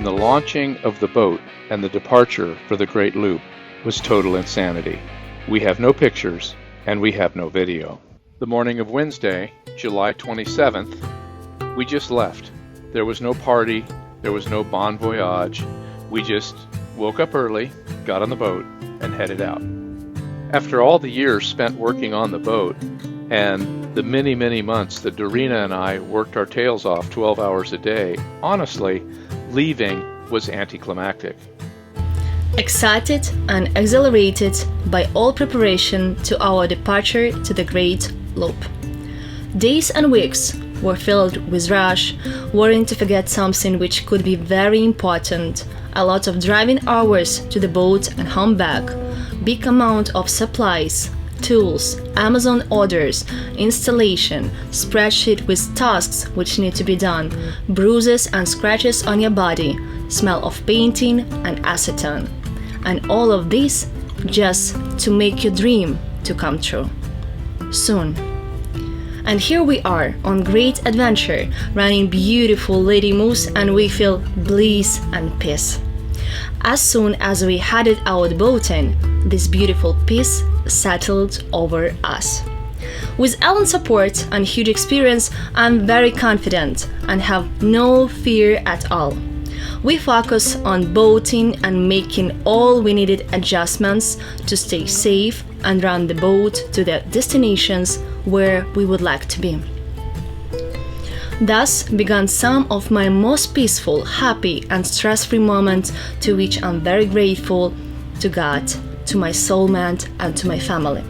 the launching of the boat and the departure for the Great Loop was total insanity. We have no pictures, and we have no video. The morning of Wednesday, July 27th, we just left. There was no party, there was no bon voyage. We just woke up early, got on the boat, and headed out. After all the years spent working on the boat, and the many, many months that Dorina and I worked our tails off 12 hours a day, honestly, leaving was anticlimactic. Excited and exhilarated by all preparation to our departure to the Great Loop. Days and weeks were filled with rush, worrying to forget something which could be very important, a lot of driving hours to the boat and home back, big amount of supplies, tools, Amazon orders, installation, spreadsheet with tasks which need to be done, bruises and scratches on your body, smell of painting and acetone. And all of this just to make your dream to come true. Soon. And here we are on great adventure, running beautiful Lady Moose, and we feel bliss and peace. As soon as we headed out boating, this beautiful peace settled over us. With Alan's support and huge experience, I'm very confident and have no fear at all. We focus on boating and making all we needed adjustments to stay safe and run the boat to the destinations where we would like to be. Thus began some of my most peaceful, happy and stress-free moments, to which I'm very grateful to God, to my soulmate and to my family.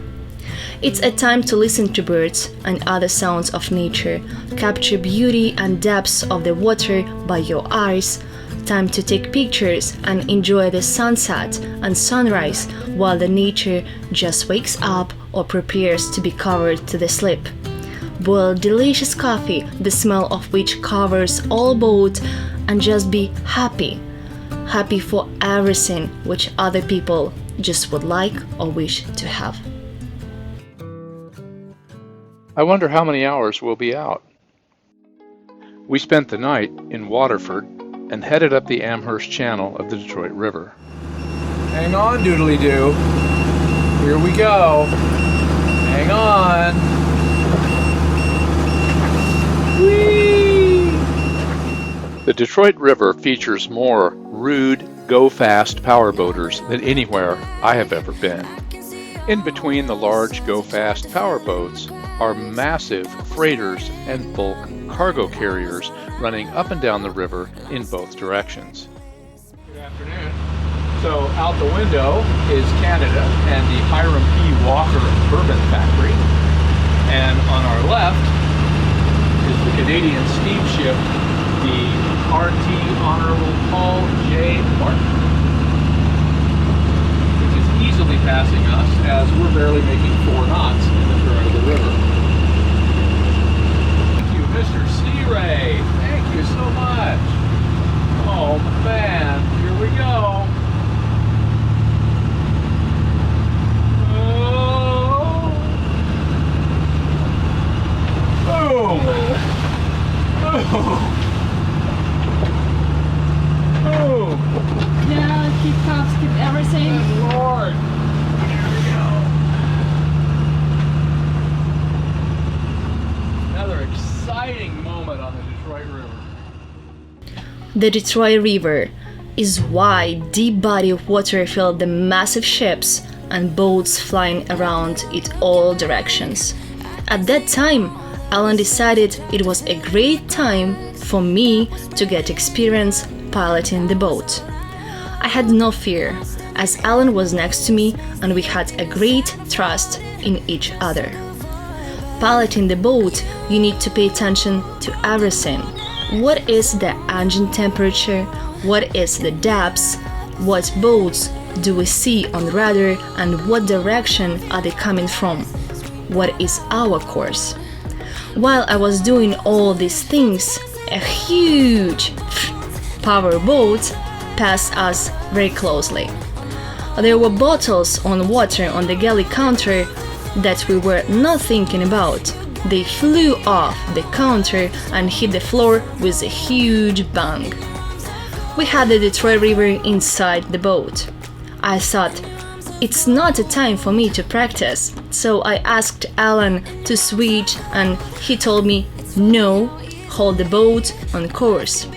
It's a time to listen to birds and other sounds of nature, capture beauty and depths of the water by your eyes, time to take pictures and enjoy the sunset and sunrise while the nature just wakes up or prepares to be covered to the sleep. Boil delicious coffee, the smell of which covers all boat, and just be happy. Happy for everything which other people just would like or wish to have. I wonder how many hours we'll be out. We spent the night in Waterford and headed up the Amherst Channel of the Detroit River. Hang on, doodly-doo. Here we go. Hang on. Whee! The Detroit River features more rude, go-fast powerboaters than anywhere I have ever been. In between the large go-fast powerboats are massive freighters and bulk cargo carriers running up and down the river in both directions. Good afternoon. So out the window is Canada and the Hiram P. Walker Bourbon Factory. And on our left is the Canadian steamship, the RT Honorable Paul J. Martin, which is easily passing us as we're barely making 4 knots in the current of the river. Thank you, Mr. Sea Ray. Thank you so much. Oh man, here we go. Oh. Boom. Boom. Boom. Yeah, keep cups, keep everything. Good Lord. Here we go. Another exciting moment on the Detroit River. The Detroit River is wide, deep body of water filled with massive ships and boats flying around it all directions. At that time, Alan decided it was a great time for me to get experience piloting the boat. I had no fear, as Alan was next to me and we had a great trust in each other. Piloting the boat, you need to pay attention to everything. What is the engine temperature? What is the depths? What boats do we see on radar and what direction are they coming from? What is our course? While I was doing all these things, a huge power boat passed us very closely. There were bottles on water on the galley counter that we were not thinking about. They flew off the counter and hit the floor with a huge bang. We had the Clair River inside the boat. I thought, it's not a time for me to practice, so I asked Alan to switch and he told me, no, hold the boat on course.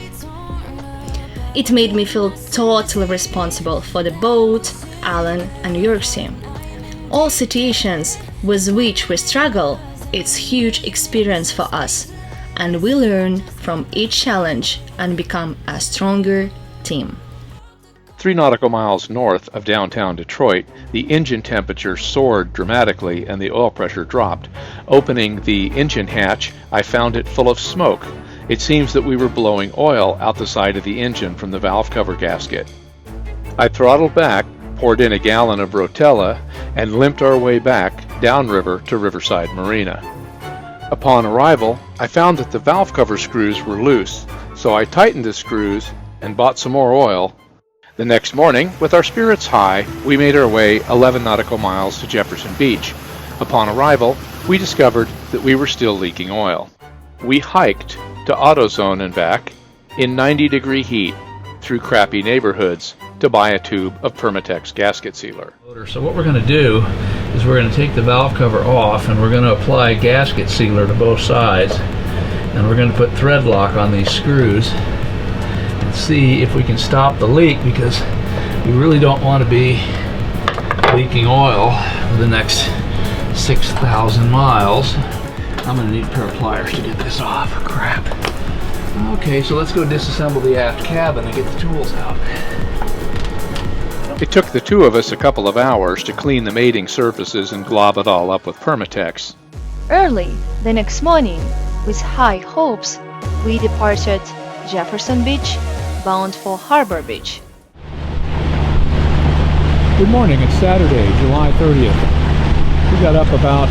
It made me feel totally responsible for the boat, Alan and Yorkshire. All situations with which we struggle, it's huge experience for us, and we learn from each challenge and become a stronger team. 3 nautical miles north of downtown Detroit, the engine temperature soared dramatically and the oil pressure dropped. Opening the engine hatch, I found it full of smoke. It seems that we were blowing oil out the side of the engine from the valve cover gasket. I throttled back, poured in a gallon of Rotella, and limped our way back downriver to Riverside Marina. Upon arrival, I found that the valve cover screws were loose, so I tightened the screws and bought some more oil. The next morning, with our spirits high, we made our way 11 nautical miles to Jefferson Beach. Upon arrival, we discovered that we were still leaking oil. We hiked to AutoZone and back in 90-degree heat through crappy neighborhoods to buy a tube of Permatex gasket sealer. So what we're going to do is we're going to take the valve cover off and we're going to apply gasket sealer to both sides, and we're going to put thread lock on these screws and see if we can stop the leak, because we really don't want to be leaking oil for the next 6,000 miles. I'm going to need a pair of pliers to get this off. Crap. Okay, so let's go disassemble the aft cabin and get the tools out. It took the two of us a couple of hours to clean the mating surfaces and glob it all up with Permatex. Early the next morning, with high hopes, we departed Jefferson Beach, bound for Harbor Beach. Good morning, it's Saturday, July 30th. We got up about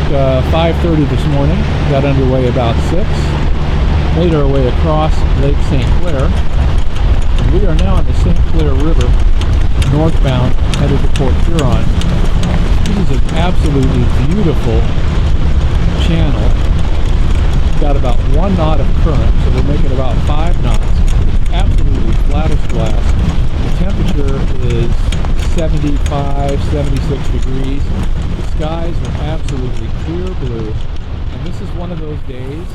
5:30 this morning, got underway about 6, made our way across Lake St. Clair, and we are now on the St. Clair River, northbound, headed to Port Huron. This is an absolutely beautiful channel. Got about 1 knot of current, so we're making about 5 knots. Absolutely flat as glass. The temperature is 75, 76 degrees. The skies are absolutely clear blue, and this is one of those days.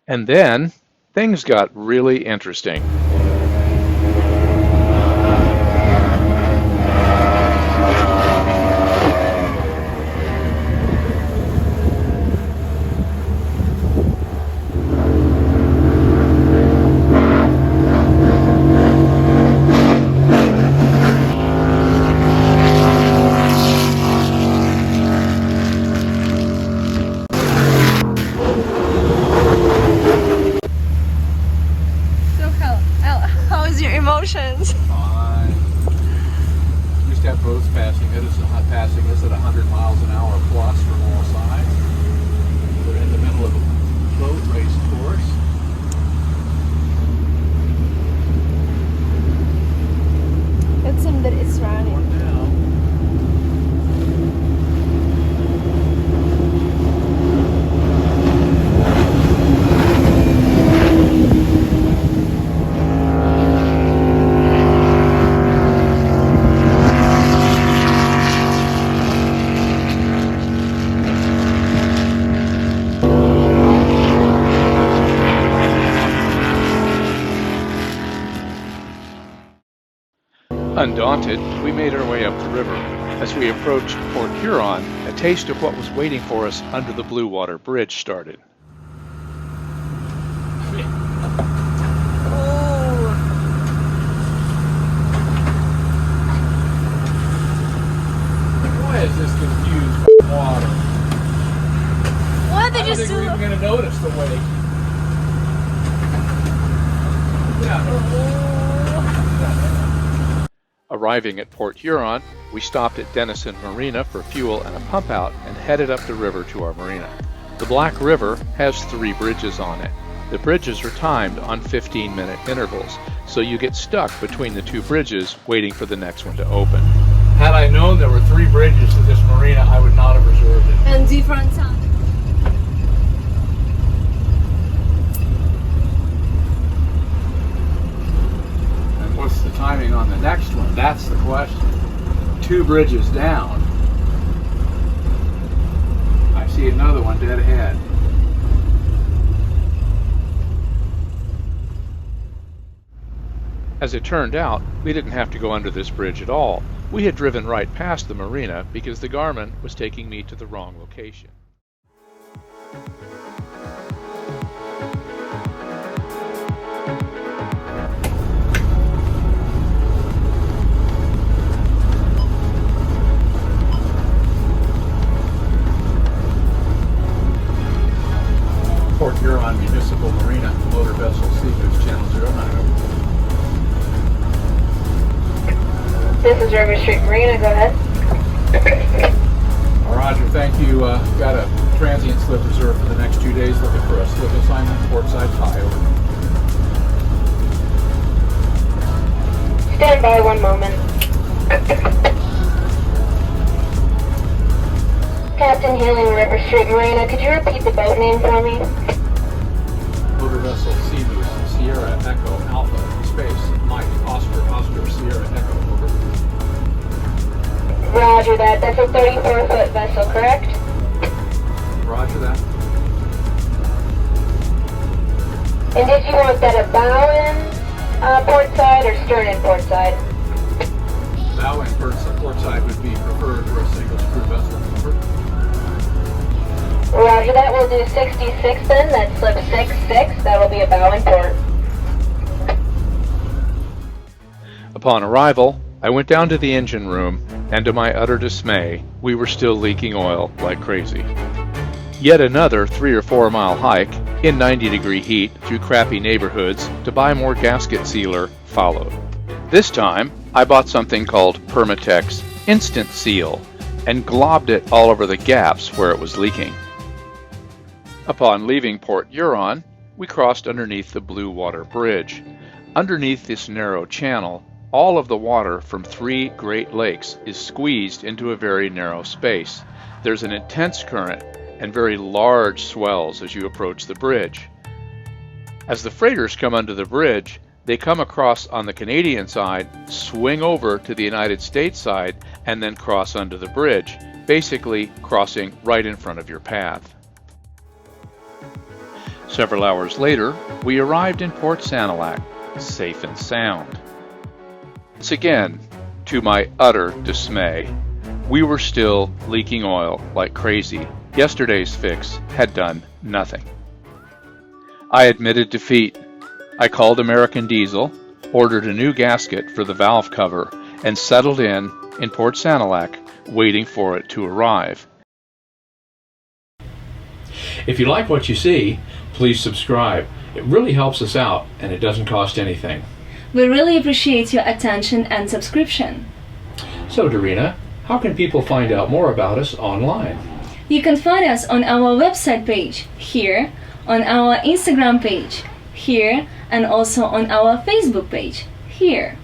And then, things got really interesting. Emotions. Fine. We used to have boats passing us at 100 miles an hour plus from all sides. We're in the middle of a boat race course. It seems that it's running. Undaunted, we made our way up the river. As we approached Port Huron, a taste of what was waiting for us under the Blue Water Bridge started. Arriving at Port Huron, we stopped at Denison Marina for fuel and a pump out and headed up the river to our marina. The Black River has 3 bridges on it. The bridges are timed on 15-minute intervals, so you get stuck between the 2 bridges waiting for the next one to open. Had I known there were 3 bridges to this marina, I would not have reserved it. And different time. And what's the timing on the next one? That's the question. 2 bridges down. I see another one dead ahead. As it turned out, we didn't have to go under this bridge at all. We had driven right past the marina because the Garmin was taking me to the wrong location. Port Huron Municipal Marina, motor vessel Seagoose, Channel 09. This is River Street Marina, go ahead. Roger, thank you. Got a transient slip reserved for the next 2 days, looking for a slip assignment, portside high, over. Stand by 1 moment. Captain Healing, River Street Marina, could you repeat the boat name for me? Motor vessel Seagoose, Sierra Echo Alpha Space, Mike Oscar Sierra Echo, over. Roger that. That's a 34-foot vessel, correct? Roger that. And did you want that a bow in port side or stern in port side? Bow and port side would be preferred for a single screw vessel. Over. Roger that. We'll do 66 then. That's slip 66. That'll be a bow in port. Upon arrival, I went down to the engine room, and to my utter dismay, we were still leaking oil like crazy. Yet another 3 or 4 mile hike in 90-degree heat through crappy neighborhoods to buy more gasket sealer followed. This time, I bought something called Permatex Instant Seal and globbed it all over the gaps where it was leaking. Upon leaving Port Huron, we crossed underneath the Blue Water Bridge. Underneath this narrow channel, all of the water from 3 Great Lakes is squeezed into a very narrow space. There's an intense current and very large swells as you approach the bridge. As the freighters come under the bridge, they come across on the Canadian side, swing over to the United States side, and then cross under the bridge, basically crossing right in front of your path. Several hours later, we arrived in Port Sanilac, safe and sound. Once again, to my utter dismay, we were still leaking oil like crazy. Yesterday's fix had done nothing. I admitted defeat. I called American Diesel, ordered a new gasket for the valve cover, and settled in Port Sanilac, waiting for it to arrive. If you like what you see, please subscribe. It really helps us out, and it doesn't cost anything. We really appreciate your attention and subscription. So, Darina, how can people find out more about us online? You can find us on our website page, here, on our Instagram page, here, and also on our Facebook page, here.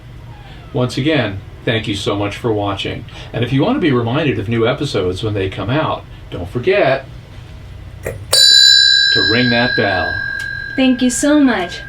Once again, thank you so much for watching. And if you want to be reminded of new episodes when they come out, don't forget to ring that bell. Thank you so much.